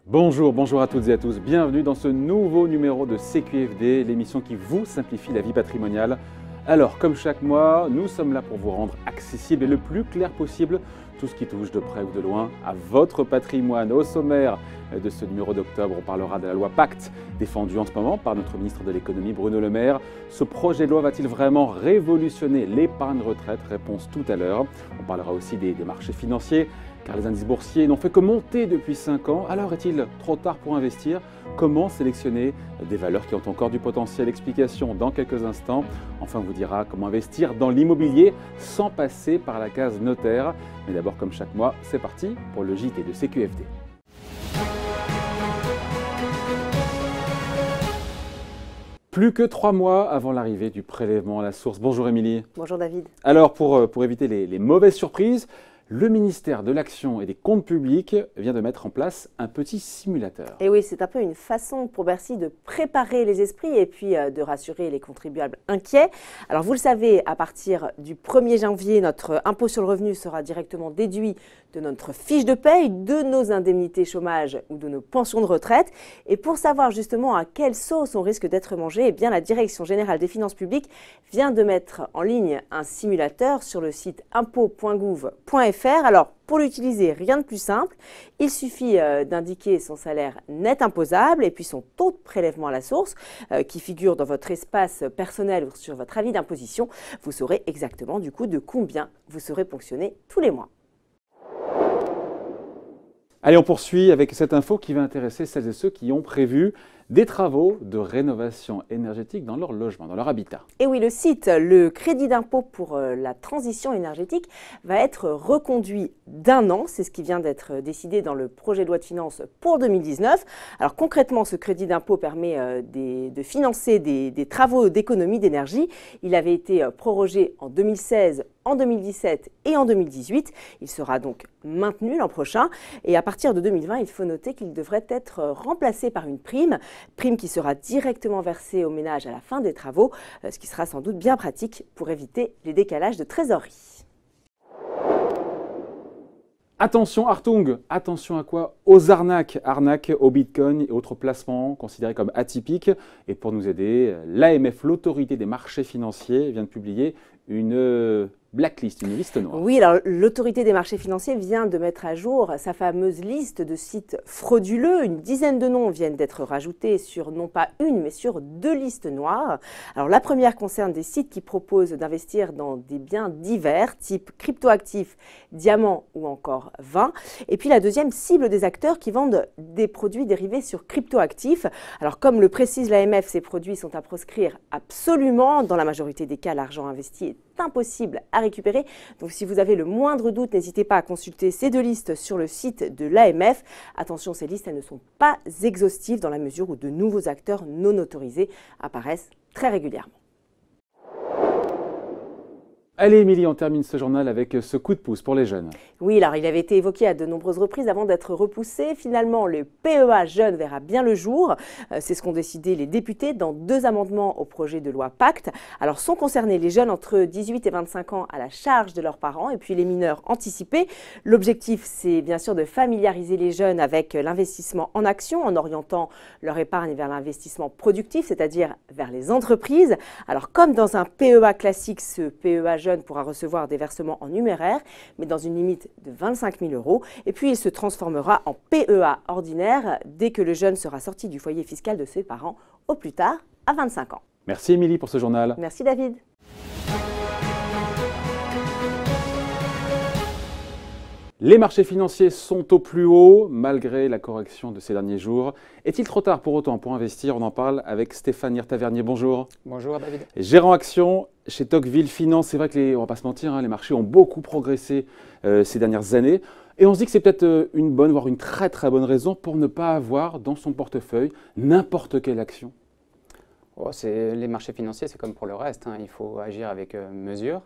Bonjour, bonjour à toutes et à tous. Bienvenue dans ce nouveau numéro de CQFD, l'émission qui vous simplifie la vie patrimoniale. Alors, comme chaque mois, nous sommes là pour vous rendre accessible et le plus clair possible tout ce qui touche de près ou de loin à votre patrimoine. Au sommaire de ce numéro d'octobre, on parlera de la loi Pacte, défendue en ce moment par notre ministre de l'économie Bruno Le Maire. Ce projet de loi va-t-il vraiment révolutionner l'épargne retraite? Réponse tout à l'heure. On parlera aussi des marchés financiers, car les indices boursiers n'ont fait que monter depuis 5 ans. Alors est-il trop tard pour investir? Comment sélectionner des valeurs qui ont encore du potentiel? Explication dans quelques instants. Enfin, on vous dira comment investir dans l'immobilier sans passer par la case notaire. Mais d'abord, comme chaque mois, c'est parti pour le JT de CQFD. Plus que 3 mois avant l'arrivée du prélèvement à la source. Bonjour Émilie. Bonjour David. Alors, pour éviter les mauvaises surprises, le ministère de l'Action et des Comptes Publics vient de mettre en place un petit simulateur. Et oui, c'est un peu une façon pour Bercy de préparer les esprits et puis de rassurer les contribuables inquiets. Alors vous le savez, à partir du 1er janvier, notre impôt sur le revenu sera directement déduit de notre fiche de paye, de nos indemnités chômage ou de nos pensions de retraite. Et pour savoir justement à quelle sauce on risque d'être mangé, eh bien la Direction générale des finances publiques vient de mettre en ligne un simulateur sur le site impôt.gouv.fr. Alors, pour l'utiliser, rien de plus simple. Il suffit d'indiquer son salaire net imposable et puis son taux de prélèvement à la source qui figure dans votre espace personnel ou sur votre avis d'imposition. Vous saurez exactement du coup de combien vous serez ponctionné tous les mois. Allez, on poursuit avec cette info qui va intéresser celles et ceux qui ont prévu des travaux de rénovation énergétique dans leur logement, dans leur habitat. Et oui, le site, le crédit d'impôt pour la transition énergétique va être reconduit d'1 an. C'est ce qui vient d'être décidé dans le projet de loi de finances pour 2019. Alors concrètement, ce crédit d'impôt permet de financer des travaux d'économie d'énergie. Il avait été prorogé en 2016, en 2017 et en 2018. Il sera donc maintenu l'an prochain. Et à partir de 2020, il faut noter qu'il devrait être remplacé par une prime qui sera directement versée aux ménages à la fin des travaux, ce qui sera sans doute bien pratique pour éviter les décalages de trésorerie. Attention Hartung, attention à quoi? Aux arnaques, arnaques au bitcoin et autres placements considérés comme atypiques. Et pour nous aider, l'AMF, l'autorité des marchés financiers, vient de publier une blacklist, une liste noire. Oui, alors l'autorité des marchés financiers vient de mettre à jour sa fameuse liste de sites frauduleux. Une dizaine de noms viennent d'être rajoutés sur non pas une, mais sur 2 listes noires. Alors la première concerne des sites qui proposent d'investir dans des biens divers, type cryptoactifs, diamants ou encore vin. Et puis la deuxième cible des acteurs qui vendent des produits dérivés sur cryptoactifs. Alors comme le précise l'AMF, ces produits sont à proscrire absolument. Dans la majorité des cas, l'argent investi est impossible à récupérer. Donc si vous avez le moindre doute, n'hésitez pas à consulter ces 2 listes sur le site de l'AMF. Attention, ces listes, elles ne sont pas exhaustives dans la mesure où de nouveaux acteurs non autorisés apparaissent très régulièrement. Allez Émilie, on termine ce journal avec ce coup de pouce pour les jeunes. Oui, alors il avait été évoqué à de nombreuses reprises avant d'être repoussé. Finalement, le PEA jeune verra bien le jour. C'est ce qu'ont décidé les députés dans 2 amendements au projet de loi Pacte. Alors sont concernés les jeunes entre 18 et 25 ans à la charge de leurs parents et puis les mineurs anticipés. L'objectif, c'est bien sûr de familiariser les jeunes avec l'investissement en actions en orientant leur épargne vers l'investissement productif, c'est-à-dire vers les entreprises. Alors comme dans un PEA classique, ce PEA jeune pourra recevoir des versements en numéraire, mais dans une limite de 25 000 €. Et puis, il se transformera en PEA ordinaire dès que le jeune sera sorti du foyer fiscal de ses parents, au plus tard à 25 ans. Merci Émilie pour ce journal. Merci David. Les marchés financiers sont au plus haut malgré la correction de ces derniers jours. Est-il trop tard pour autant pour investir? On en parle avec Stéphane Hirtavernier. Bonjour. Bonjour David. Gérant action chez Tocqueville Finance. C'est vrai que on va pas se mentir, les marchés ont beaucoup progressé ces dernières années. Et on se dit que c'est peut-être une bonne, voire une très très bonne raison pour ne pas avoir dans son portefeuille n'importe quelle action. Les marchés financiers, c'est comme pour le reste. Il faut agir avec mesure.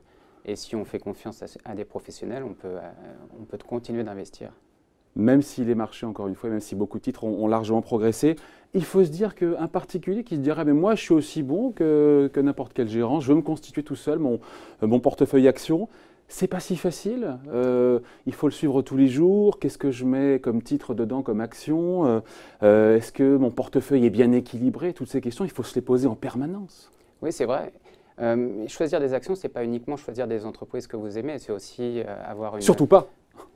Et si on fait confiance à des professionnels, on peut continuer d'investir. Même si les marchés, encore une fois, même si beaucoup de titres ont largement progressé, il faut se dire qu'un particulier qui se dirait mais moi je suis aussi bon que n'importe quel gérant, je veux me constituer tout seul mon portefeuille action, C'est pas si facile. Il faut le suivre tous les jours. Qu'est-ce que je mets comme titre dedans, comme action? Est-ce que mon portefeuille est bien équilibré? Toutes ces questions, il faut se les poser en permanence. Oui, c'est vrai. Choisir des actions, ce n'est pas uniquement choisir des entreprises que vous aimez, c'est aussi avoir une... Surtout pas.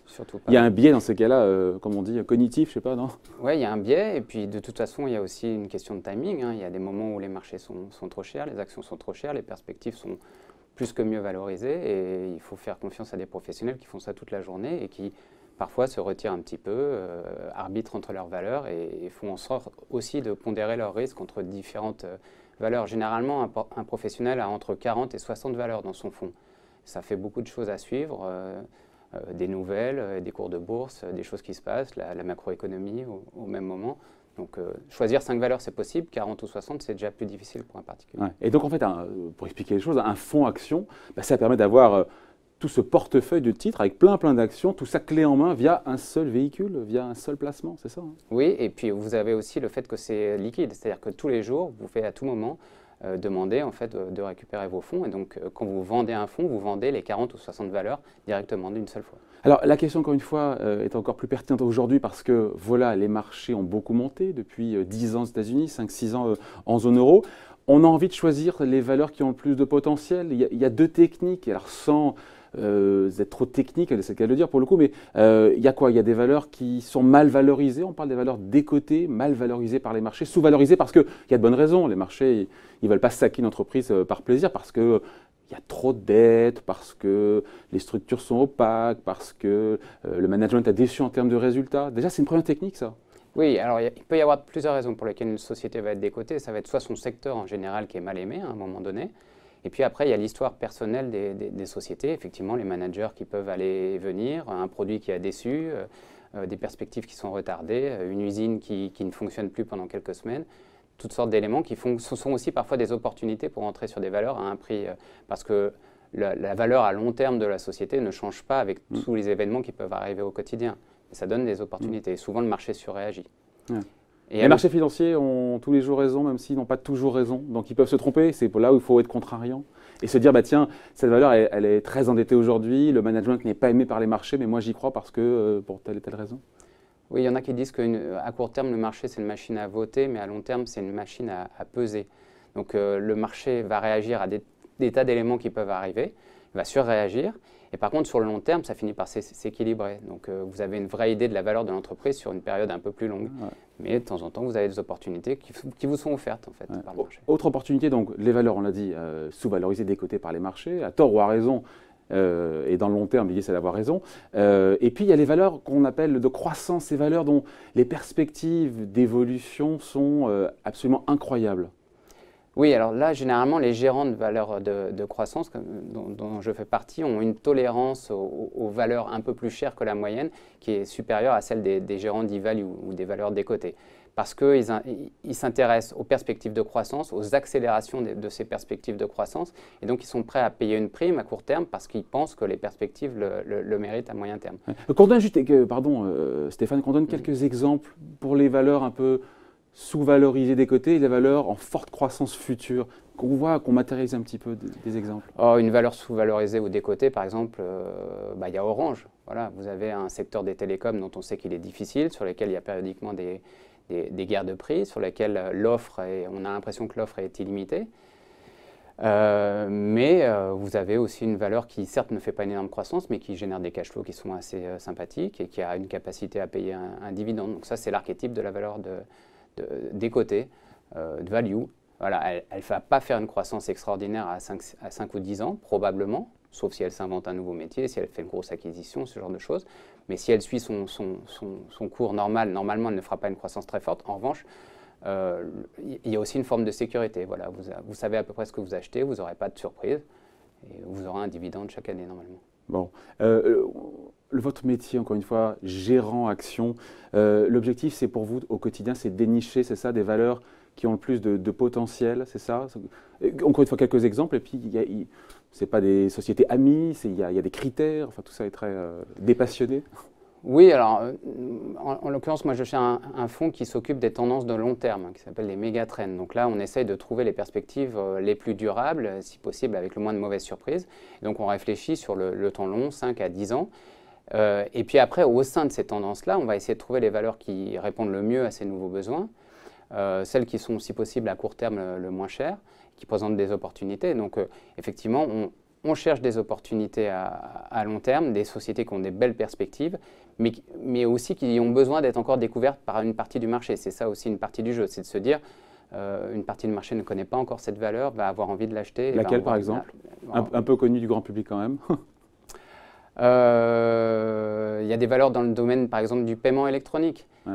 Surtout pas. Il y a un biais dans ces cas-là, comme on dit, cognitif, je sais pas, non? Oui, il y a un biais, et puis de toute façon, il y a aussi une question de timing, hein. Il y a des moments où les marchés sont trop chers, les actions sont trop chères, les perspectives sont plus que mieux valorisées, et il faut faire confiance à des professionnels qui font ça toute la journée et qui parfois se retirent un petit peu, arbitrent entre leurs valeurs et font en sorte aussi de pondérer leurs risques entre différentes valeurs. Généralement, un professionnel a entre 40 et 60 valeurs dans son fonds. Ça fait beaucoup de choses à suivre. Des nouvelles, des cours de bourse, des choses qui se passent, la macroéconomie au même moment. Donc choisir 5 valeurs, c'est possible, 40 ou 60, c'est déjà plus difficile pour un particulier. Ouais. Et donc en fait, pour expliquer les choses, un fonds action, ça permet d'avoir tout ce portefeuille de titres avec plein d'actions, tout ça clé en main via un seul véhicule, via un seul placement, c'est ça, hein? Oui, et puis vous avez aussi le fait que c'est liquide, c'est-à-dire que tous les jours, vous pouvez à tout moment demander en fait de récupérer vos fonds. Et donc, quand vous vendez un fonds, vous vendez les 40 ou 60 valeurs directement d'une seule fois. Alors, la question, encore une fois, est encore plus pertinente aujourd'hui parce que, voilà, les marchés ont beaucoup monté depuis 10 ans aux États-Unis, 5-6 ans en zone euro. On a envie de choisir les valeurs qui ont le plus de potentiel. Il y a deux techniques, alors sans être trop technique, c'est le cas de le dire pour le coup, mais il y a quoi? Il y a des valeurs qui sont mal valorisées, on parle des valeurs décotées, mal valorisées par les marchés, sous-valorisées parce qu'il y a de bonnes raisons. Les marchés, ils ne veulent pas saquer une entreprise par plaisir, parce qu'il y a trop de dettes, parce que les structures sont opaques, parce que le management a déçu en termes de résultats. Déjà, c'est une première technique, ça. Oui, alors il peut y avoir plusieurs raisons pour lesquelles une société va être décotée. Ça va être soit son secteur en général qui est mal aimé à un moment donné, et puis après il y a l'histoire personnelle des sociétés, effectivement les managers qui peuvent aller et venir, un produit qui a déçu, des perspectives qui sont retardées, une usine qui ne fonctionne plus pendant quelques semaines, toutes sortes d'éléments qui font, ce sont aussi parfois des opportunités pour entrer sur des valeurs à un prix, parce que la valeur à long terme de la société ne change pas avec tous les événements qui peuvent arriver au quotidien. Ça donne des opportunités. Et souvent, le marché surréagit. Ouais. Et les marchés financiers ont tous les jours raison, même s'ils n'ont pas toujours raison. Donc, ils peuvent se tromper. C'est là où il faut être contrariant et se dire, bah, tiens, cette valeur, elle est très endettée aujourd'hui. Le management n'est pas aimé par les marchés, mais moi, j'y crois parce que pour telle et telle raison. Oui, il y en a qui disent qu'à court terme, le marché, c'est une machine à voter, mais à long terme, c'est une machine à peser. Donc, le marché va réagir à des tas d'éléments qui peuvent arriver, il va surréagir. Et par contre, sur le long terme, ça finit par s'équilibrer. Donc, vous avez une vraie idée de la valeur de l'entreprise sur une période un peu plus longue. Ouais. Mais de temps en temps, vous avez des opportunités qui vous sont offertes en fait, par le marché. Autre opportunité, donc les valeurs, on l'a dit, sous-valorisées, décotées par les marchés, à tort ou à raison. Et dans le long terme, l'idée, c'est d'avoir raison. Et puis, il y a les valeurs qu'on appelle de croissance, ces valeurs dont les perspectives d'évolution sont absolument incroyables. Oui, alors là, généralement, les gérants de valeurs de croissance, dont je fais partie, ont une tolérance aux valeurs un peu plus chères que la moyenne, qui est supérieure à celle des gérants d'e-value ou des valeurs décotées. Parce qu'ils s'intéressent aux perspectives de croissance, aux accélérations de ces perspectives de croissance, et donc ils sont prêts à payer une prime à court terme parce qu'ils pensent que les perspectives le méritent à moyen terme. Qu'on donne juste, Stéphane, qu'on donne quelques exemples pour les valeurs un peu sous-valorisées décotées et les valeurs en forte croissance future, qu'on voit, qu'on matérialise un petit peu des exemples. Une valeur sous-valorisée ou décotée, par exemple, y a Orange. Voilà, vous avez un secteur des télécoms dont on sait qu'il est difficile, sur lequel il y a périodiquement des guerres de prix, sur lesquelles on a l'impression que l'offre est illimitée. Mais vous avez aussi une valeur qui, certes, ne fait pas une énorme croissance, mais qui génère des cash flows qui sont assez sympathiques et qui a une capacité à payer un dividende. Donc ça, c'est l'archétype de la valeur décotée, de value. Voilà, elle ne va pas faire une croissance extraordinaire à 5 ou 10 ans, probablement, sauf si elle s'invente un nouveau métier, si elle fait une grosse acquisition, ce genre de choses. Mais si elle suit son cours normal, normalement, elle ne fera pas une croissance très forte. En revanche, il y a aussi une forme de sécurité. Voilà, vous savez à peu près ce que vous achetez, vous n'aurez pas de surprise, et vous aurez un dividende chaque année, normalement. Bon. Votre métier, encore une fois, gérant action, l'objectif, c'est pour vous, au quotidien, c'est dénicher, c'est ça, des valeurs qui ont le plus de potentiel, c'est ça? Encore une fois, quelques exemples, et puis ce n'est pas des sociétés amies, il y a des critères, enfin tout ça est très dépassionné. Oui, alors en l'occurrence, moi je cherche un fonds qui s'occupe des tendances de long terme, qui s'appelle les méga-trends. Donc là, on essaye de trouver les perspectives les plus durables, si possible avec le moins de mauvaises surprises. Donc on réfléchit sur le temps long, 5 à 10 ans. Et puis après, au sein de ces tendances-là, on va essayer de trouver les valeurs qui répondent le mieux à ces nouveaux besoins, celles qui sont, si possible, à court terme le moins chères, qui présentent des opportunités. Donc effectivement, on cherche des opportunités à long terme, des sociétés qui ont des belles perspectives, mais aussi qui ont besoin d'être encore découvertes par une partie du marché. C'est ça aussi une partie du jeu, c'est de se dire une partie du marché ne connaît pas encore cette valeur, va avoir envie de l'acheter. Laquelle par exemple? Un peu connue du grand public quand même. Il y a des valeurs dans le domaine, par exemple, du paiement électronique. Ouais.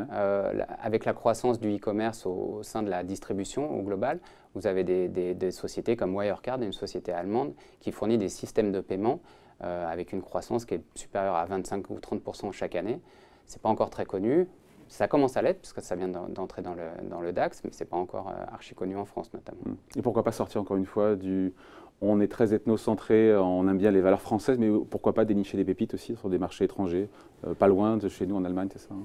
Avec la croissance du e-commerce au sein de la distribution au global, vous avez des sociétés comme Wirecard, une société allemande, qui fournit des systèmes de paiement avec une croissance qui est supérieure à 25 ou 30% chaque année. Ce n'est pas encore très connu. Ça commence à l'être, parce que ça vient d'entrer dans le DAX, mais ce n'est pas encore archi connu en France notamment. Et pourquoi pas sortir encore une fois du... On est très ethnocentré, on aime bien les valeurs françaises, mais pourquoi pas dénicher des pépites aussi sur des marchés étrangers, pas loin de chez nous en Allemagne, c'est ça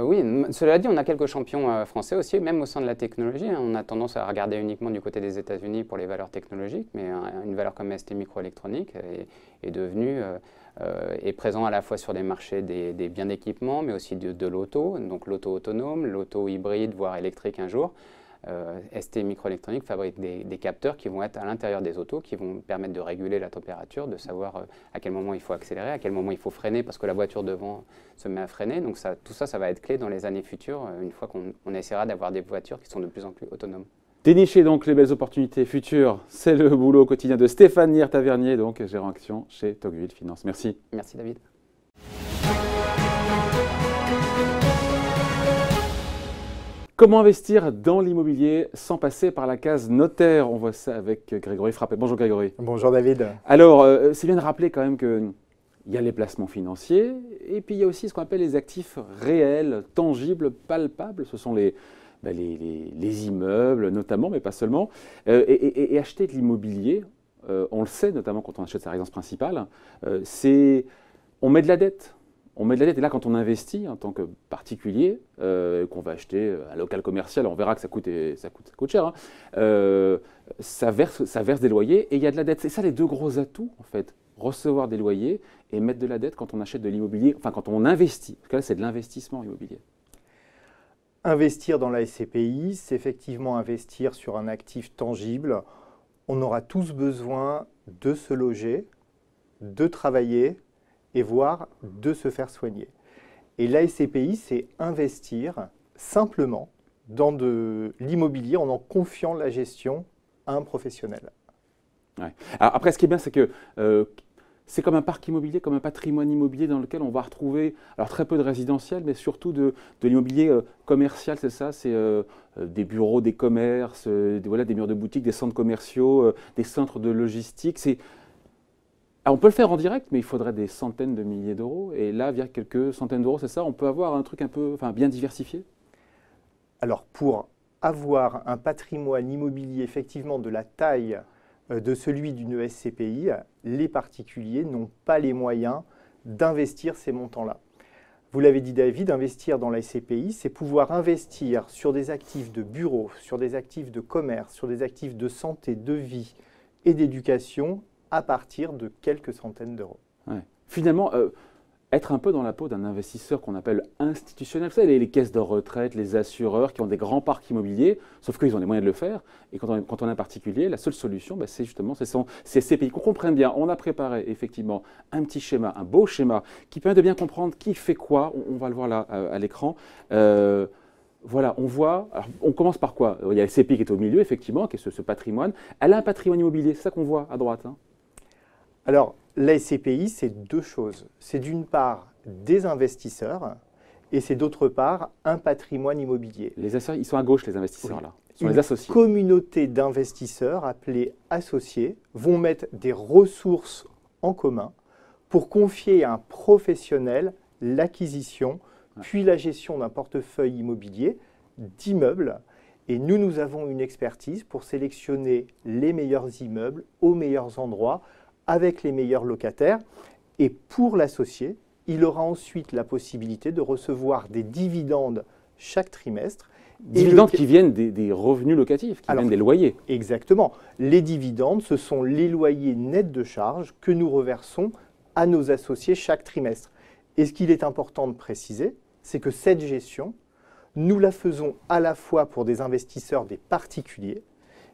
Oui, cela dit, on a quelques champions français aussi, même au sein de la technologie. On a tendance à regarder uniquement du côté des États-Unis pour les valeurs technologiques, mais une valeur comme ST Microelectronics est devenue, est présent à la fois sur des marchés des biens d'équipement, mais aussi de l'auto, donc l'auto autonome, l'auto hybride, voire électrique un jour. ST Microelectronics fabrique des capteurs qui vont être à l'intérieur des autos, qui vont permettre de réguler la température, de savoir à quel moment il faut accélérer, à quel moment il faut freiner parce que la voiture devant se met à freiner. Donc tout ça, ça va être clé dans les années futures, une fois qu'on essaiera d'avoir des voitures qui sont de plus en plus autonomes. Dénicher donc les belles opportunités futures, c'est le boulot quotidien de Stéphane Nier-Tavernier, donc gérant action chez Tocqueville Finance. Merci. Merci David. Comment investir dans l'immobilier sans passer par la case notaire? On voit ça avec Grégory Frappé. Bonjour Grégory. Bonjour David. Alors, c'est bien de rappeler quand même qu'il y a les placements financiers et puis il y a aussi ce qu'on appelle les actifs réels, tangibles, palpables. Ce sont les immeubles notamment, mais pas seulement. Et acheter de l'immobilier, on le sait notamment quand on achète sa résidence principale, on met de la dette. On met de la dette et là, quand on investit en tant que particulier, qu'on va acheter un local commercial, on verra que ça coûte cher, hein, ça verse des loyers et il y a de la dette. C'est ça les deux gros atouts, en fait, recevoir des loyers et mettre de la dette quand on achète de l'immobilier, enfin quand on investit. Parce que là, c'est de l'investissement immobilier. Investir dans la SCPI, c'est effectivement investir sur un actif tangible. On aura tous besoin de se loger, de travailler, et voire de se faire soigner. Et la SCPI, c'est investir simplement dans de l'immobilier en confiant la gestion à un professionnel. Ouais. Alors après, ce qui est bien, c'est que c'est comme un parc immobilier, comme un patrimoine immobilier dans lequel on va retrouver alors très peu de résidentiel, mais surtout de l'immobilier commercial, c'est ça, c'est des bureaux, des commerces, voilà, des murs de boutiques, des centres commerciaux, des centres de logistique. On peut le faire en direct, mais il faudrait des centaines de milliers d'euros. Et là, via quelques centaines d'euros, c'est ça, on peut avoir un truc un peu, bien diversifié. Alors, pour avoir un patrimoine immobilier effectivement de la taille de celui d'une SCPI, les particuliers n'ont pas les moyens d'investir ces montants-là. Vous l'avez dit David, investir dans la SCPI, c'est pouvoir investir sur des actifs de bureau, sur des actifs de commerce, sur des actifs de santé, de vie et d'éducation à partir de quelques centaines d'euros. Ouais. Finalement, être un peu dans la peau d'un investisseur qu'on appelle institutionnel, vous savez, les caisses de retraite, les assureurs qui ont des grands parcs immobiliers, sauf qu'ils ont les moyens de le faire. Et quand on est un particulier, la seule solution, c'est justement ces SCPI. Qu'on comprenne bien, on a préparé effectivement un petit schéma, un beau schéma, qui permet de bien comprendre qui fait quoi. On va le voir là à l'écran. Voilà, on voit, alors on commence par quoi? Il y a la SCPI qui est au milieu, effectivement, qui est ce patrimoine. Elle a un patrimoine immobilier, c'est ça qu'on voit à droite, hein. Alors, la SCPI, c'est deux choses. C'est d'une part des investisseurs et c'est d'autre part un patrimoine immobilier. Les associés, ils sont à gauche, les investisseurs, oui. Là. Ils sont les associés. Une communauté d'investisseurs appelés associés vont mettre des ressources en commun pour confier à un professionnel l'acquisition puis la gestion d'un portefeuille immobilier d'immeubles. Et nous avons une expertise pour sélectionner les meilleurs immeubles aux meilleurs endroits avec les meilleurs locataires. Et pour l'associé, il aura ensuite la possibilité de recevoir des dividendes chaque trimestre. Dividendes qui viennent des revenus locatifs, qui viennent des loyers. Exactement. Les dividendes, ce sont les loyers nets de charges que nous reversons à nos associés chaque trimestre. Et ce qu'il est important de préciser, c'est que cette gestion, nous la faisons à la fois pour des investisseurs, des particuliers,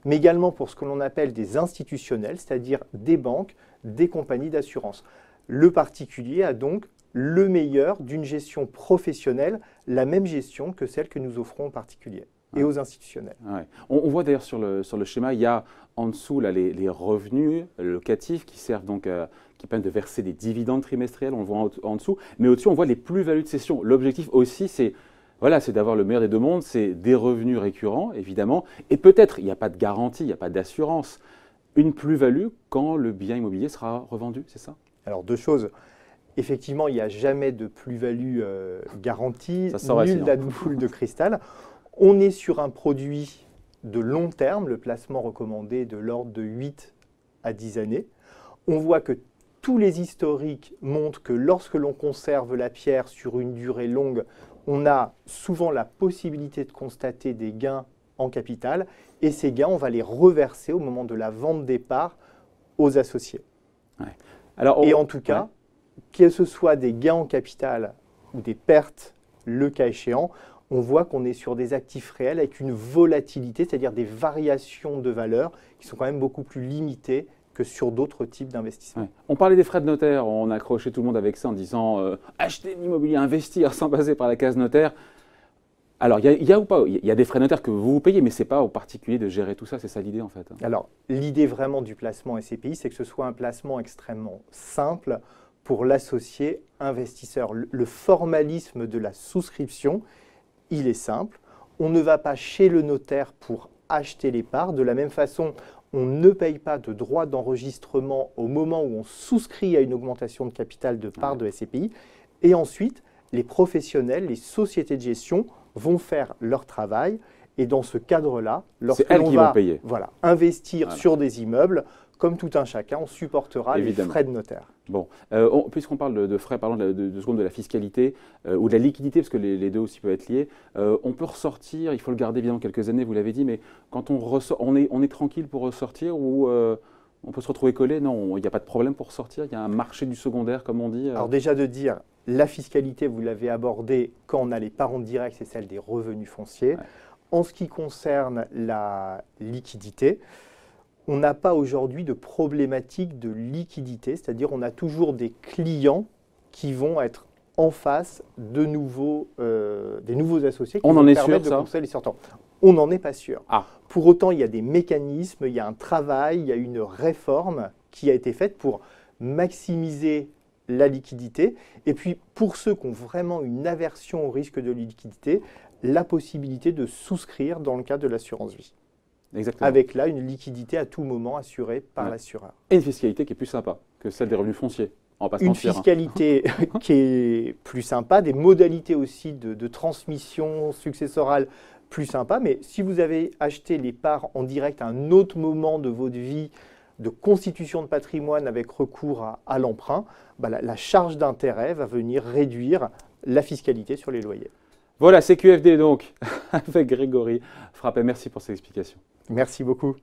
mais également pour ce que l'on appelle des institutionnels, c'est-à-dire des banques, des compagnies d'assurance. Le particulier a donc le meilleur d'une gestion professionnelle, la même gestion que celle que nous offrons aux particuliers et aux institutionnels. Ouais. On voit d'ailleurs sur le schéma, il y a en dessous là, les revenus locatifs qui servent donc, qui permettent de verser des dividendes trimestriels, on le voit en dessous, mais au-dessus on voit les plus-values de cession. L'objectif aussi c'est d'avoir le meilleur des deux mondes, c'est des revenus récurrents évidemment, et peut-être, il n'y a pas de garantie, il n'y a pas d'assurance, une plus-value quand le bien immobilier sera revendu, c'est ça? Alors deux choses. Effectivement, il n'y a jamais de plus-value garantie, nulle date boule de cristal. On est sur un produit de long terme, le placement recommandé de l'ordre de 8 à 10 années. On voit que tous les historiques montrent que lorsque l'on conserve la pierre sur une durée longue, on a souvent la possibilité de constater des gains en capital et ces gains, on va les reverser au moment de la vente des parts aux associés. Ouais. Alors, et en tout cas, que ce soit des gains en capital ou des pertes, le cas échéant, on voit qu'on est sur des actifs réels avec une volatilité, c'est-à-dire des variations de valeur qui sont quand même beaucoup plus limitées que sur d'autres types d'investissements. Ouais. On parlait des frais de notaire, on a accroché tout le monde avec ça en disant acheter de l'immobilier, investir sans passer par la case notaire. Alors, il y a ou pas? Il y a des frais notaires que vous payez, mais ce n'est pas aux particuliers de gérer tout ça, c'est ça l'idée en fait. Alors, l'idée vraiment du placement SCPI, c'est que ce soit un placement extrêmement simple pour l'associé investisseur. Le formalisme de la souscription, il est simple. On ne va pas chez le notaire pour acheter les parts. De la même façon, on ne paye pas de droits d'enregistrement au moment où on souscrit à une augmentation de capital de parts de SCPI. Et ensuite, les professionnels, les sociétés de gestion vont faire leur travail. Et dans ce cadre-là, lorsque l'on va investir sur des immeubles, comme tout un chacun, on supportera les frais de notaire. Bon, puisqu'on parle de frais, parlons de la fiscalité ou de la liquidité, parce que les deux aussi peuvent être liés, on peut ressortir, il faut le garder bien quelques années, vous l'avez dit, mais quand on ressort, on est tranquille pour ressortir ou on peut se retrouver collé? Non, il n'y a pas de problème pour ressortir, il y a un marché du secondaire, comme on dit. Alors déjà de dire, la fiscalité, vous l'avez abordé, quand on a les parents directs, c'est celle des revenus fonciers. Ouais. En ce qui concerne la liquidité, on n'a pas aujourd'hui de problématique de liquidité, c'est-à-dire on a toujours des clients qui vont être en face des nouveaux associés qui vont permettre de conseiller les sortants. On n'en est pas sûr. Pour autant, il y a des mécanismes, il y a un travail, il y a une réforme qui a été faite pour maximiser la liquidité. Et puis, pour ceux qui ont vraiment une aversion au risque de liquidité, la possibilité de souscrire dans le cadre de l'assurance vie. Exactement. Avec là une liquidité à tout moment assurée par l'assureur. Et une fiscalité qui est plus sympa que celle des revenus fonciers. Une fiscalité qui est plus sympa, des modalités aussi de transmission successorale plus sympa. Mais si vous avez acheté les parts en direct à un autre moment de votre vie, de constitution de patrimoine avec recours à l'emprunt, la charge d'intérêt va venir réduire la fiscalité sur les loyers. Voilà, CQFD donc, avec Grégory Frappet. Merci pour ces explications. Merci beaucoup.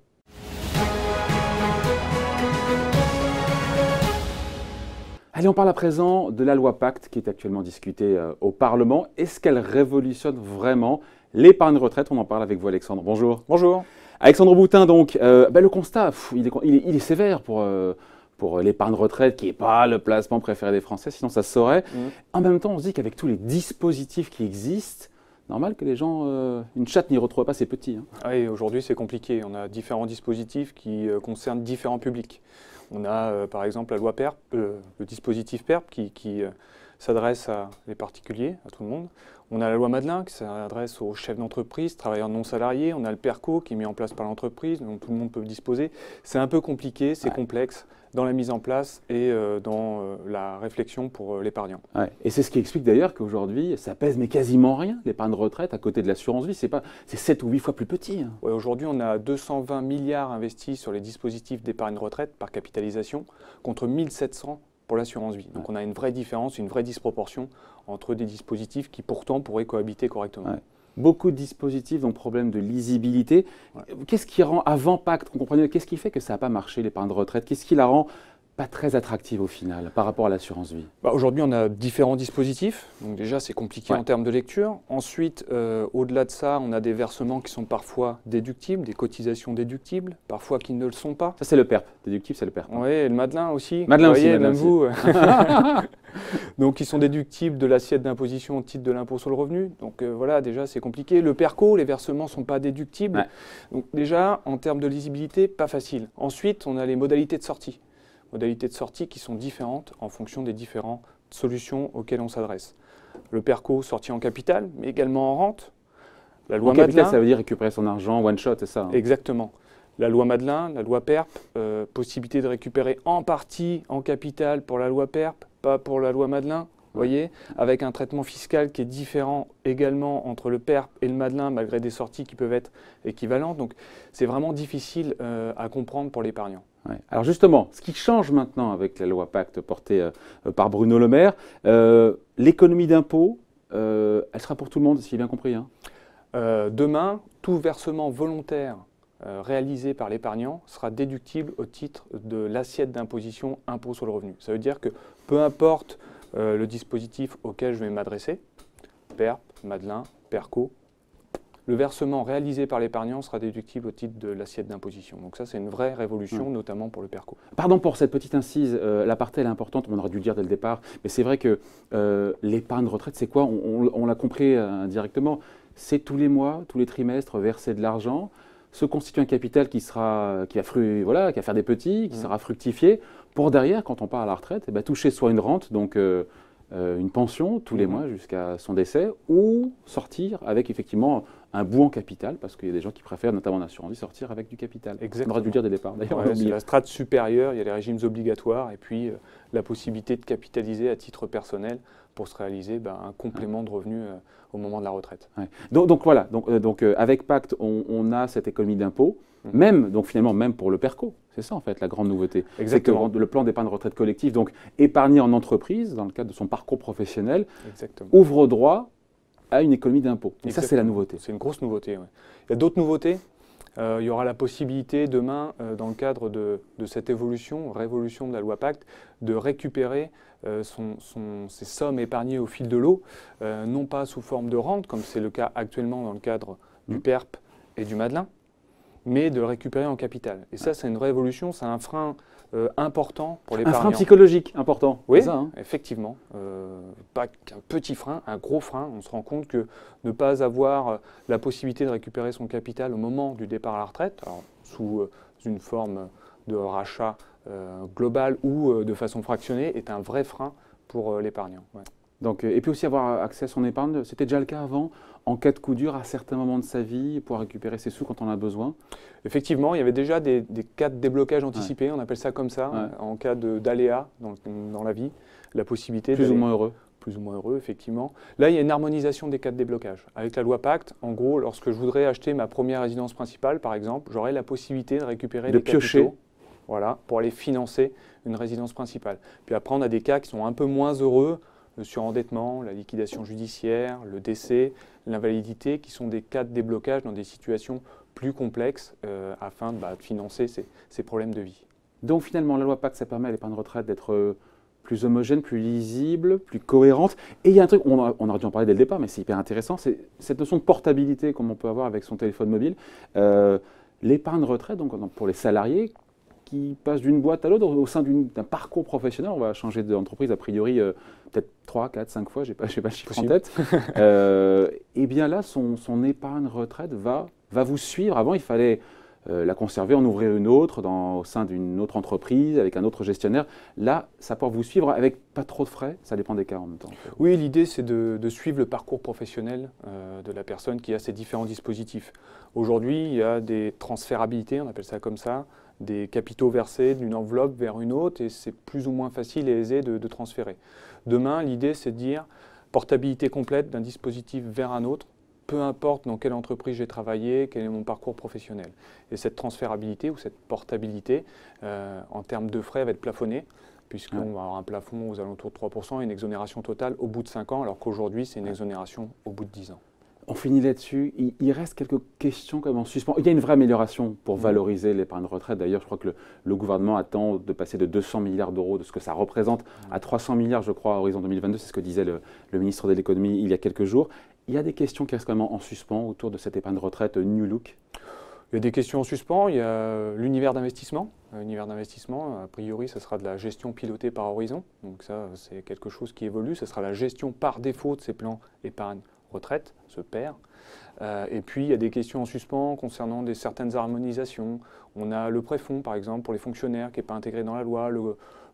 Allez, on parle à présent de la loi Pacte qui est actuellement discutée au Parlement. Est-ce qu'elle révolutionne vraiment l'épargne retraite? On en parle avec vous, Alexandre. Bonjour. Bonjour. Alexandre Boutin, donc, le constat, il est sévère pour l'épargne retraite, qui n'est pas le placement préféré des Français, sinon ça se saurait. En même temps, on se dit qu'avec tous les dispositifs qui existent, normal que les gens, une chatte n'y retrouve pas ses petits. Hein. Oui, aujourd'hui c'est compliqué. On a différents dispositifs qui concernent différents publics. On a par exemple la loi PERP, le dispositif PERP qui s'adresse à les particuliers, à tout le monde. On a la loi Madelin qui s'adresse aux chefs d'entreprise, travailleurs non salariés. On a le PERCO qui est mis en place par l'entreprise, dont tout le monde peut disposer. C'est un peu compliqué, c'est complexe dans la mise en place et dans la réflexion pour l'épargnant. Ouais. Et c'est ce qui explique d'ailleurs qu'aujourd'hui, ça pèse mais quasiment rien, l'épargne retraite, à côté de l'assurance vie. C'est 7 ou 8 fois plus petit. Hein. Ouais, aujourd'hui, on a 220 milliards investis sur les dispositifs d'épargne retraite par capitalisation, contre 1700 pour l'assurance vie. Donc on a une vraie différence, une vraie disproportion entre des dispositifs qui pourtant pourraient cohabiter correctement. Ouais. Beaucoup de dispositifs, donc problème de lisibilité. Ouais. Qu'est-ce qui rend, avant Pacte, on comprenait, qu'est-ce qui fait que ça n'a pas marché, l'épargne de retraite? Qu'est-ce qui la rend pas très attractive au final par rapport à l'assurance vie? Aujourd'hui, on a différents dispositifs. Donc déjà, c'est compliqué en termes de lecture. Ensuite, au-delà de ça, on a des versements qui sont parfois déductibles, des cotisations déductibles, parfois qui ne le sont pas. Ça, c'est le PERP. Déductif, c'est le PERP. Oui, et le Madelin aussi. Madelin vous aussi, voyez, Madelin même vous. Donc, ils sont déductibles de l'assiette d'imposition au titre de l'impôt sur le revenu. Donc voilà, déjà, c'est compliqué. Le PERCO, les versements ne sont pas déductibles. Ouais. Donc déjà, en termes de lisibilité, pas facile. Ensuite, on a les modalités de sortie. Modalités de sortie qui sont différentes en fonction des différentes solutions auxquelles on s'adresse. Le PERCO, sorti en capital, mais également en rente. La loi En capital, Madelin, ça veut dire récupérer son argent, one shot, c'est ça? exactement. La loi Madelin, la loi PERP, possibilité de récupérer en partie en capital pour la loi PERP, pas pour la loi Madelin. Vous voyez, avec un traitement fiscal qui est différent également entre le PERP et le Madelin, malgré des sorties qui peuvent être équivalentes. Donc, c'est vraiment difficile à comprendre pour l'épargnant. Ouais. Alors justement, ce qui change maintenant avec la loi Pacte portée par Bruno Le Maire, l'économie d'impôt, elle sera pour tout le monde, si j'ai bien compris. Hein. Demain, tout versement volontaire réalisé par l'épargnant sera déductible au titre de l'assiette d'imposition impôt sur le revenu. Ça veut dire que peu importe le dispositif auquel je vais m'adresser, PERP, Madelin, PERCO, le versement réalisé par l'épargnant sera déductible au titre de l'assiette d'imposition. Donc ça, c'est une vraie révolution, notamment pour le PERCO. Pardon pour cette petite incise, l'aparté elle est importante, on aurait dû le dire dès le départ, mais c'est vrai que l'épargne retraite, c'est quoi? On l'a compris indirectement, c'est tous les mois, tous les trimestres, verser de l'argent, se constituer un capital qui va faire des petits, qui sera fructifié, pour derrière, quand on part à la retraite, toucher soit une rente, donc une pension tous les mois jusqu'à son décès, ou sortir avec effectivement un bout en capital, parce qu'il y a des gens qui préfèrent, notamment en assurance vie, sortir avec du capital. Exactement. On aurait dû le dire dès le départ, d'ailleurs. Ouais, c'est la strate supérieure, il y a les régimes obligatoires, et puis la possibilité de capitaliser à titre personnel pour se réaliser un complément de revenus au moment de la retraite. Ouais. Donc voilà, avec Pacte, on a cette économie d'impôt, même pour le PERCO. C'est ça en fait la grande nouveauté. Exactement. C'est que le plan d'épargne retraite collective, donc épargné en entreprise, dans le cadre de son parcours professionnel, Exactement. ouvre droit à une économie d'impôt. Et ça, c'est la nouveauté. C'est une grosse nouveauté. Ouais. Il y a d'autres nouveautés. Il y aura la possibilité demain, dans le cadre de cette révolution de la loi Pacte, de récupérer ces sommes épargnées au fil de l'eau, non pas sous forme de rente, comme c'est le cas actuellement dans le cadre du PERP et du Madelin, mais de le récupérer en capital. Et ça, c'est une révolution, c'est un frein important pour l'épargnant. Un frein psychologique important. Oui, ça, hein. effectivement. Pas qu'un petit frein, un gros frein. On se rend compte que ne pas avoir la possibilité de récupérer son capital au moment du départ à la retraite, alors, sous une forme de rachat global ou de façon fractionnée, est un vrai frein pour l'épargnant. Ouais. Donc, et puis aussi avoir accès à son épargne, c'était déjà le cas avant, en cas de coup dur, à certains moments de sa vie, pouvoir récupérer ses sous quand on a besoin. Effectivement, il y avait déjà des cas de déblocage anticipé, on appelle ça comme ça, en cas d'aléa dans la vie, la possibilité plus ou moins heureux. Plus ou moins heureux, effectivement. Là, il y a une harmonisation des cas de déblocage. Avec la loi Pacte, en gros, lorsque je voudrais acheter ma première résidence principale, par exemple, j'aurais la possibilité de récupérer des capitaux, voilà, pour aller financer une résidence principale. Puis après, on a des cas qui sont un peu moins heureux, le surendettement, la liquidation judiciaire, le décès, l'invalidité, qui sont des cas de déblocage dans des situations plus complexes afin de financer ces problèmes de vie. Donc finalement, la loi Pacte, ça permet à l'épargne retraite d'être plus homogène, plus lisible, plus cohérente. Et il y a un truc, on aurait dû en parler dès le départ, mais c'est hyper intéressant, c'est cette notion de portabilité comme on peut avoir avec son téléphone mobile. L'épargne retraite, donc pour les salariés, qui passent d'une boîte à l'autre au sein d'un parcours professionnel, on va changer d'entreprise a priori peut-être 3, 4, 5 fois, je n'ai pas le chiffre en tête, et bien là, son épargne retraite va vous suivre. Avant, il fallait la conserver, en ouvrir une autre au sein d'une autre entreprise, avec un autre gestionnaire. Là, ça peut vous suivre avec pas trop de frais, ça dépend des cas en même temps. Oui, l'idée c'est de suivre le parcours professionnel de la personne qui a ces différents dispositifs. Aujourd'hui, il y a des transférabilités, on appelle ça comme ça, des capitaux versés d'une enveloppe vers une autre, et c'est plus ou moins facile et aisé de transférer. Demain, l'idée c'est de dire portabilité complète d'un dispositif vers un autre, peu importe dans quelle entreprise j'ai travaillé, quel est mon parcours professionnel. Et cette transférabilité ou cette portabilité, en termes de frais, va être plafonnée. puisqu'on va avoir un plafond aux alentours de 3% et une exonération totale au bout de 5 ans, alors qu'aujourd'hui, c'est une exonération au bout de 10 ans. On finit là-dessus. Il reste quelques questions comme en suspens. Il y a une vraie amélioration pour valoriser l'épargne retraite. D'ailleurs, je crois que le gouvernement attend de passer de 200 milliards d'euros, de ce que ça représente, à 300 milliards, je crois, à horizon 2022. C'est ce que disait le ministre de l'économie il y a quelques jours. Il y a des questions qui restent quand même en suspens autour de cette épargne retraite New Look. Il y a des questions en suspens. Il y a l'univers d'investissement. L'univers d'investissement, a priori, ça sera de la gestion pilotée par Horizon. Donc ça, c'est quelque chose qui évolue. Ce sera la gestion par défaut de ces plans épargne retraite, ce PER. Et puis, il y a des questions en suspens concernant certaines harmonisations. On a le préfonds, par exemple, pour les fonctionnaires, qui n'est pas intégré dans la loi,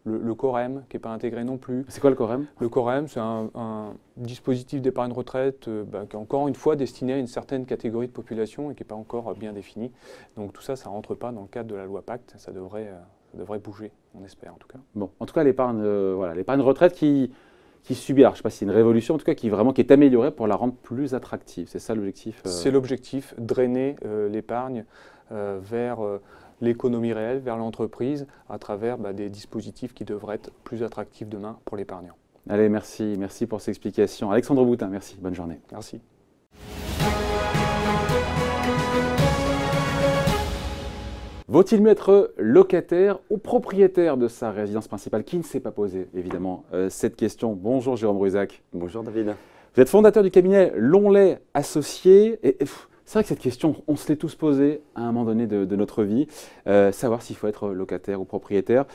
le Corem, qui n'est pas intégré non plus. C'est quoi le Corem? Le Corem, c'est un dispositif d'épargne retraite qui est encore une fois destiné à une certaine catégorie de population et qui n'est pas encore bien défini. Donc tout ça, ça ne rentre pas dans le cadre de la loi Pacte. Ça devrait bouger, on espère en tout cas. Bon, en tout cas, l'épargne retraite qui subit, alors je ne sais pas si c'est une révolution, en tout cas qui est améliorée pour la rendre plus attractive. C'est ça l'objectif C'est l'objectif, drainer l'épargne vers l'économie réelle, vers l'entreprise, à travers des dispositifs qui devraient être plus attractifs demain pour l'épargnant. Allez, merci pour ces explications. Alexandre Boutin, merci, bonne journée. Merci. Vaut-il mieux être locataire ou propriétaire de sa résidence principale? Qui ne s'est pas posé, évidemment, cette question? Bonjour Jérôme Ruzac. Bonjour David. Vous êtes fondateur du cabinet Longley Associés. C'est vrai que cette question, on se l'est tous posée à un moment donné de notre vie, savoir s'il faut être locataire ou propriétaire.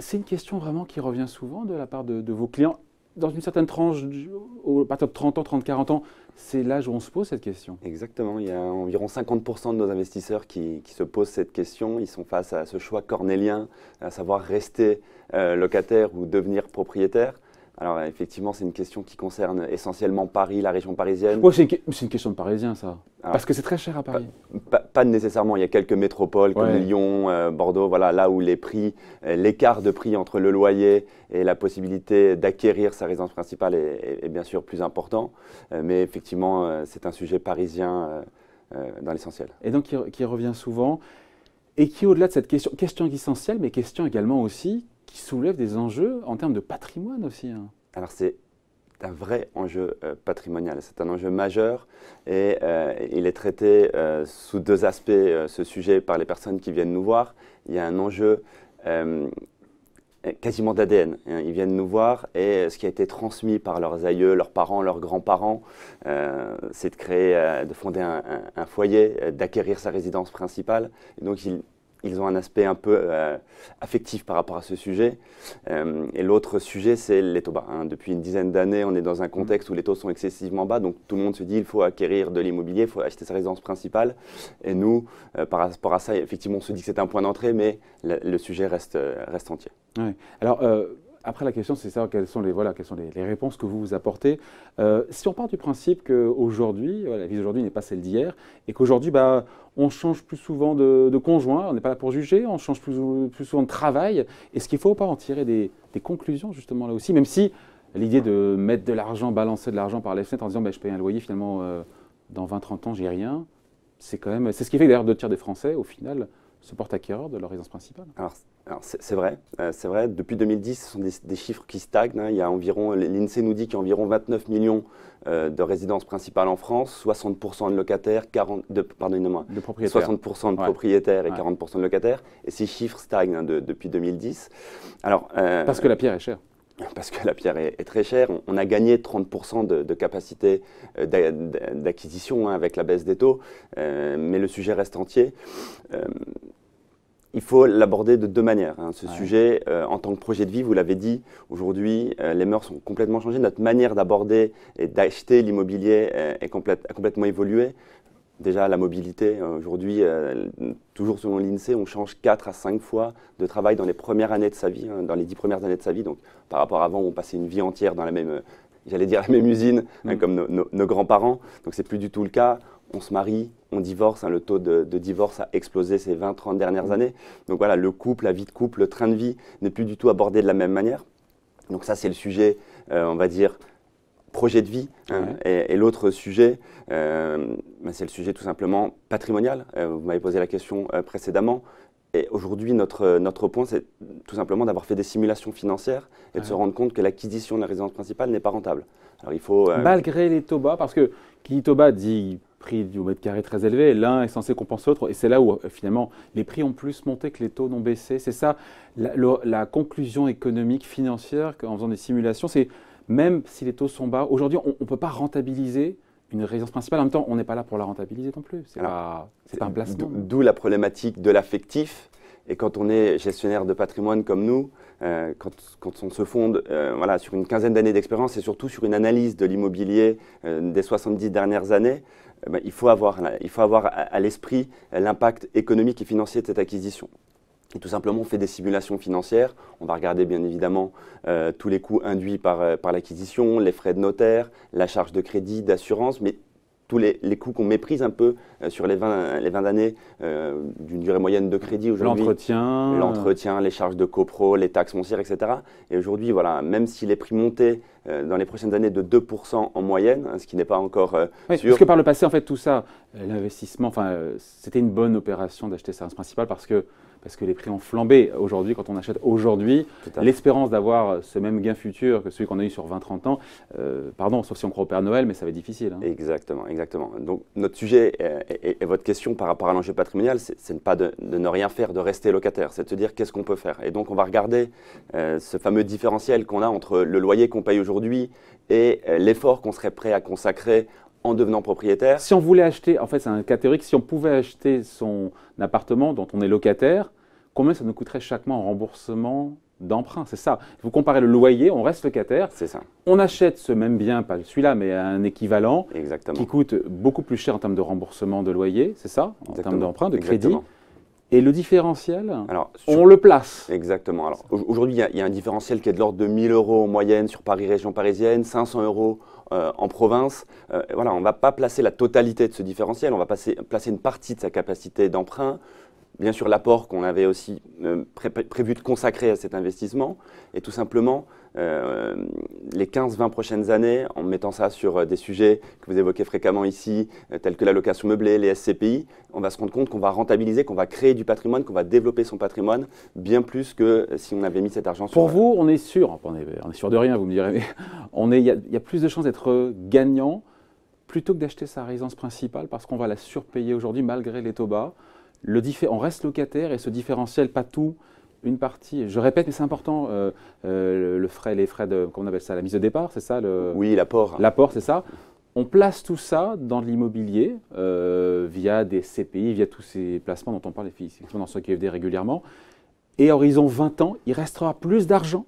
C'est une question vraiment qui revient souvent de la part de vos clients. Dans une certaine tranche, à partir de 30 ans, 30, 40 ans, c'est l'âge où on se pose cette question. Exactement, il y a environ 50% de nos investisseurs qui se posent cette question. Ils sont face à ce choix cornélien, à savoir rester locataire ou devenir propriétaire. Alors effectivement, c'est une question qui concerne essentiellement Paris, la région parisienne. Ouais, c'est une question de Parisien, ça. Alors, parce que c'est très cher à Paris. Pas nécessairement. Il y a quelques métropoles comme Ouais. Lyon, Bordeaux, voilà, là où les prix, l'écart de prix entre le loyer et la possibilité d'acquérir sa résidence principale est bien sûr plus important. Mais effectivement, c'est un sujet parisien dans l'essentiel. Et donc qui revient souvent, et qui au-delà de cette question existentielle, mais question également aussi, qui soulève des enjeux en termes de patrimoine aussi. Hein. Alors c'est un vrai enjeu patrimonial, c'est un enjeu majeur et il est traité sous deux aspects, ce sujet, par les personnes qui viennent nous voir. Il y a un enjeu quasiment d'ADN. Ils viennent nous voir et ce qui a été transmis par leurs aïeux, leurs parents, leurs grands-parents, c'est de créer, de fonder un foyer, d'acquérir sa résidence principale. Et donc ils ont un aspect un peu affectif par rapport à ce sujet. Et l'autre sujet, c'est les taux bas. Hein. Depuis une dizaine d'années, on est dans un contexte où les taux sont excessivement bas. Donc tout le monde se dit qu'il faut acquérir de l'immobilier, il faut acheter sa résidence principale. Et nous, par rapport à ça, effectivement, on se dit que c'est un point d'entrée, mais le sujet reste entier. Ouais. Alors, après, la question, c'est savoir quelles sont les réponses que vous apportez. Si on part du principe qu'aujourd'hui, la vie d'aujourd'hui n'est pas celle d'hier, et qu'aujourd'hui, on change plus souvent de conjoint, on n'est pas là pour juger, on change plus souvent de travail, est-ce qu'il ne faut pas en tirer des conclusions, justement, là aussi, même si l'idée de mettre de l'argent, balancer de l'argent par les fenêtres en disant je paye un loyer, finalement, dans 20-30 ans, j'ai rien, c'est ce qui fait d'ailleurs 2 tiers des Français, au final, se portent acquéreurs de leur résidence principale. Alors c'est vrai, depuis 2010, ce sont des chiffres qui stagnent. Hein. Il y a environ, l'INSEE nous dit qu'il y a environ 29 millions de résidences principales en France, 60% de locataires, 60% de propriétaires et 40% de locataires. Et ces chiffres stagnent hein, depuis 2010. Alors, parce que la pierre est chère. Parce que la pierre est très chère. On a gagné 30% de capacité d'acquisition hein, avec la baisse des taux, mais le sujet reste entier. Il faut l'aborder de 2 manières. Hein. Ce sujet, en tant que projet de vie, vous l'avez dit, aujourd'hui, les mœurs ont complètement changé. Notre manière d'aborder et d'acheter l'immobilier a complètement évolué. Déjà, la mobilité, aujourd'hui, toujours selon l'INSEE, on change 4 à 5 fois de travail dans les premières années de sa vie, hein, dans les 10 premières années de sa vie. Donc, par rapport à avant, on passait une vie entière dans la même, la même usine, hein, comme nos grands-parents. Donc, c'est plus du tout le cas. On se marie, on divorce. Hein, le taux de divorce a explosé ces 20-30 dernières années. Donc voilà, le couple, la vie de couple, le train de vie n'est plus du tout abordé de la même manière. Donc ça, c'est le sujet, on va dire, projet de vie. Hein. Et l'autre sujet, c'est le sujet tout simplement patrimonial. Vous m'avez posé la question précédemment. Et aujourd'hui, notre point, c'est tout simplement d'avoir fait des simulations financières et de se rendre compte que l'acquisition de la résidence principale n'est pas rentable. Alors, il faut, Malgré les taux bas, parce que qui dit taux bas dit prix du mètre carré très élevé, l'un est censé compenser l'autre, et c'est là où finalement les prix ont plus monté que les taux n'ont baissé. C'est ça la conclusion économique, financière, en faisant des simulations, c'est même si les taux sont bas, aujourd'hui on ne peut pas rentabiliser une résidence principale. En même temps, on n'est pas là pour la rentabiliser non plus. C'est pas un placement. D'où la problématique de l'affectif. Et quand on est gestionnaire de patrimoine comme nous, quand on se fonde voilà, sur une quinzaine d'années d'expérience et surtout sur une analyse de l'immobilier des 70 dernières années, il faut avoir à l'esprit l'impact économique et financier de cette acquisition. Et tout simplement, on fait des simulations financières. On va regarder bien évidemment tous les coûts induits par l'acquisition, les frais de notaire, la charge de crédit, d'assurance, mais tous les coûts qu'on méprise un peu sur les 20 années d'une durée moyenne de crédit aujourd'hui. L'entretien, les charges de copro, les taxes foncières, etc. Et aujourd'hui, voilà, même si les prix montaient dans les prochaines années de 2% en moyenne, ce qui n'est pas encore sûr. Parce que par le passé, en fait, tout ça, l'investissement, c'était une bonne opération d'acheter sa résidence principale parce que les prix ont flambé. Aujourd'hui, quand on achète aujourd'hui, l'espérance d'avoir ce même gain futur que celui qu'on a eu sur 20-30 ans, sauf si on croit au Père Noël, mais ça va être difficile. Hein. Exactement. Donc notre sujet et votre question par rapport à l'enjeu patrimonial, c'est pas de ne rien faire, de rester locataire, c'est de se dire qu'est-ce qu'on peut faire. Et donc on va regarder ce fameux différentiel qu'on a entre le loyer qu'on paye aujourd'hui et l'effort qu'on serait prêt à consacrer en devenant propriétaire. Si on voulait acheter, en fait c'est un cas théorique, si on pouvait acheter son appartement dont on est locataire, combien ça nous coûterait chaque mois en remboursement d'emprunt? C'est ça. Vous comparez le loyer, on reste locataire. C'est ça. On achète ce même bien, pas celui-là, mais un équivalent. Exactement. Qui coûte beaucoup plus cher en termes de remboursement de loyer, c'est ça? En termes d'emprunt, de crédit. Exactement. Et le différentiel, on le place. Exactement. Alors aujourd'hui, il y a un différentiel qui est de l'ordre de 1 000 € en moyenne sur Paris, région parisienne, 500 € en province. Voilà, on ne va pas placer la totalité de ce différentiel, on va placer une partie de sa capacité d'emprunt. Bien sûr, l'apport qu'on avait aussi prévu de consacrer à cet investissement. Et tout simplement, les 15-20 prochaines années, en mettant ça sur des sujets que vous évoquez fréquemment ici, tels que la location meublée, les SCPI, on va se rendre compte qu'on va rentabiliser, qu'on va créer du patrimoine, qu'on va développer son patrimoine, bien plus que si on avait mis cet argent sur... Pour vous, on est sûr, on est sûr de rien, vous me direz, mais il y a plus de chances d'être gagnant plutôt que d'acheter sa résidence principale parce qu'on va la surpayer aujourd'hui malgré les taux bas. On reste locataire et ce différentiel, pas tout, une partie. Je répète, mais c'est important, les frais comment on appelle ça, la mise de départ, c'est ça Oui, l'apport. L'apport, c'est ça. On place tout ça dans l'immobilier via des CPI, via tous ces placements dont on parle effectivement dans CQFD régulièrement. Et à horizon 20 ans, il restera plus d'argent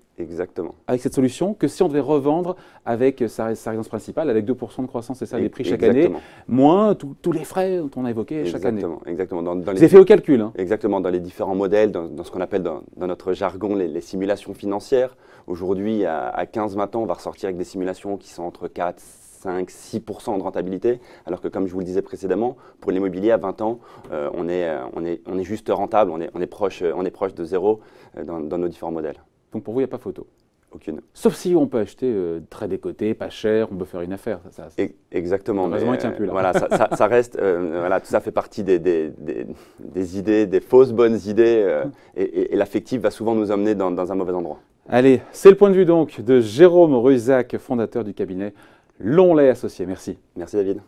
avec cette solution que si on devait revendre avec sa résidence principale avec 2% de croissance, c'est ça, les prix chaque année, moins tous les frais dont on a évoqué chaque année. Exactement. Vous avez fait au calcul. Hein. Exactement, dans les différents modèles, dans ce qu'on appelle dans notre jargon les simulations financières. Aujourd'hui, à 15-20 ans, on va ressortir avec des simulations qui sont entre 4, 5, 6% de rentabilité, alors que comme je vous le disais précédemment, pour l'immobilier à 20 ans, on est juste rentable, on est proche de zéro dans nos différents modèles. Donc pour vous, il n'y a pas photo? Aucune. Sauf si on peut acheter très décoté, pas cher, on peut faire une affaire. Exactement. Heureusement, il ne tient plus là. Voilà, ça reste, tout ça fait partie des idées, des fausses bonnes idées, et l'affectif va souvent nous amener dans un mauvais endroit. Allez, c'est le point de vue donc de Jérôme Ruizac, fondateur du cabinet Lonlay Associés. Merci. Merci David.